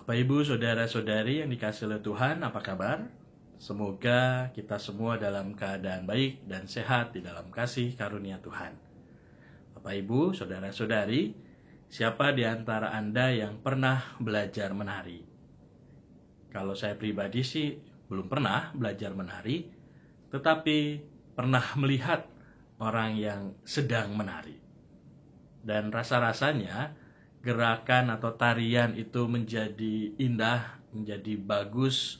Bapak, Ibu, Saudara-saudari yang dikasihi oleh Tuhan, apa kabar? Semoga kita semua dalam keadaan baik dan sehat di dalam kasih karunia Tuhan. Bapak, Ibu, Saudara-saudari, siapa di antara Anda yang pernah belajar menari? Kalau saya pribadi sih belum pernah belajar menari, tetapi pernah melihat orang yang sedang menari. Dan rasa-rasanya gerakan atau tarian itu menjadi indah, menjadi bagus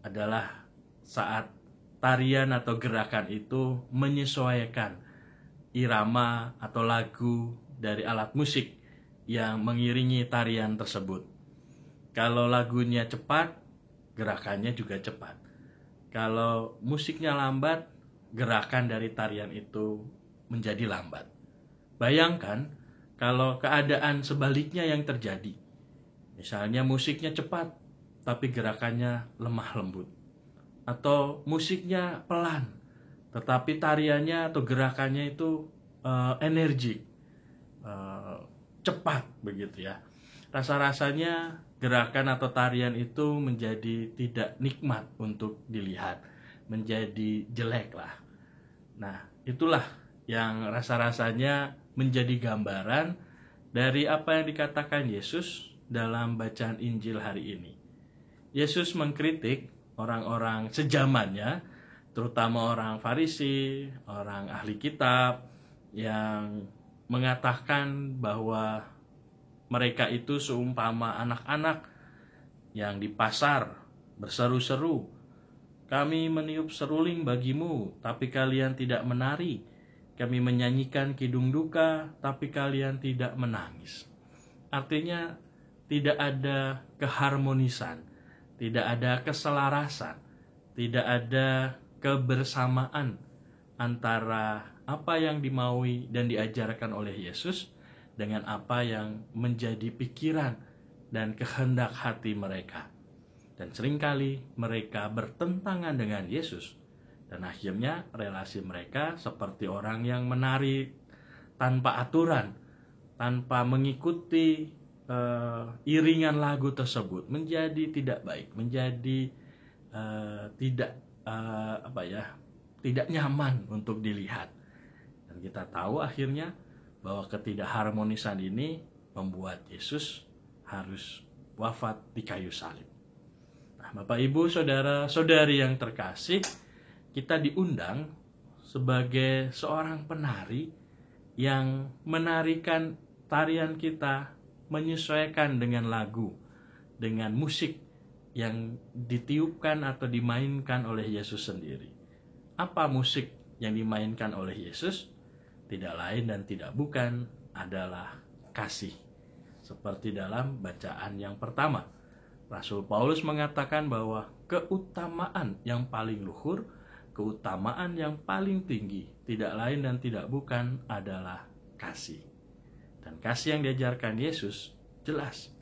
adalah saat tarian atau gerakan itu menyesuaikan irama atau lagu dari alat musik yang mengiringi tarian tersebut. Kalau lagunya cepat, gerakannya juga cepat. Kalau musiknya lambat, gerakan dari tarian itu menjadi lambat. Bayangkan kalau keadaan sebaliknya yang terjadi. Misalnya musiknya cepat, tapi gerakannya lemah lembut. Atau musiknya pelan, tetapi tariannya atau gerakannya itu energik, cepat begitu ya. Rasa-rasanya gerakan atau tarian itu menjadi tidak nikmat untuk dilihat, menjadi jelek lah. Nah, itulah yang rasa-rasanya menjadi gambaran dari apa yang dikatakan Yesus dalam bacaan Injil hari ini. Yesus mengkritik orang-orang sejamannya, terutama orang Farisi, orang ahli kitab, yang mengatakan bahwa mereka itu seumpama anak-anak yang di pasar berseru-seru, "Kami meniup seruling bagimu, tapi kalian tidak menari. Kami menyanyikan kidung duka, tapi kalian tidak menangis." Artinya tidak ada keharmonisan, tidak ada keselarasan, tidak ada kebersamaan antara apa yang dimaui dan diajarkan oleh Yesus dengan apa yang menjadi pikiran dan kehendak hati mereka. Dan seringkali mereka bertentangan dengan Yesus. Dan akhirnya relasi mereka seperti orang yang menari tanpa aturan, tanpa mengikuti iringan lagu tersebut, menjadi tidak baik, menjadi tidak nyaman untuk dilihat. Dan kita tahu akhirnya bahwa ketidakharmonisan ini membuat Yesus harus wafat di kayu salib. Nah, Bapak, Ibu, Saudara-saudari yang terkasih, kita diundang sebagai seorang penari yang menarikan tarian kita menyesuaikan dengan lagu, dengan musik yang ditiupkan atau dimainkan oleh Yesus sendiri. Apa musik yang dimainkan oleh Yesus? Tidak lain dan tidak bukan adalah kasih. Seperti dalam bacaan yang pertama, Rasul Paulus mengatakan bahwa keutamaan yang paling luhur, keutamaan yang paling tinggi, tidak lain dan tidak bukan adalah kasih. Dan kasih yang diajarkan Yesus jelas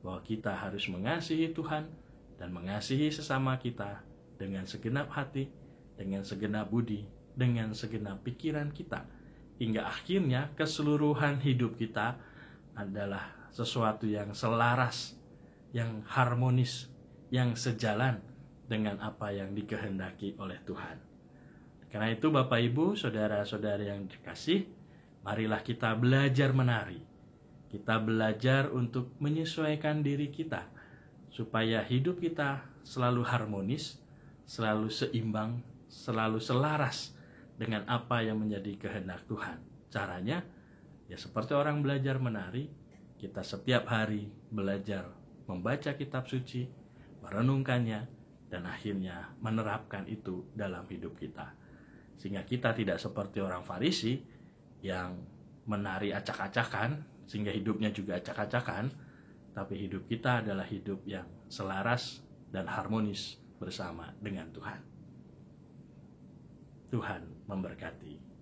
bahwa kita harus mengasihi Tuhan dan mengasihi sesama kita dengan segenap hati, dengan segenap budi, dengan segenap pikiran kita, hingga akhirnya keseluruhan hidup kita adalah sesuatu yang selaras, yang harmonis, yang sejalan dengan apa yang dikehendaki oleh Tuhan. Karena itu Bapak, Ibu, Saudara-saudari yang dikasih, marilah kita belajar menari. Kita belajar untuk menyesuaikan diri kita supaya hidup kita selalu harmonis, selalu seimbang, selalu selaras dengan apa yang menjadi kehendak Tuhan. Caranya ya seperti orang belajar menari, kita setiap hari belajar membaca kitab suci, merenungkannya, dan akhirnya menerapkan itu dalam hidup kita. Sehingga kita tidak seperti orang Farisi yang menari acak-acakan, sehingga hidupnya juga acak-acakan, tapi hidup kita adalah hidup yang selaras dan harmonis bersama dengan Tuhan. Tuhan memberkati.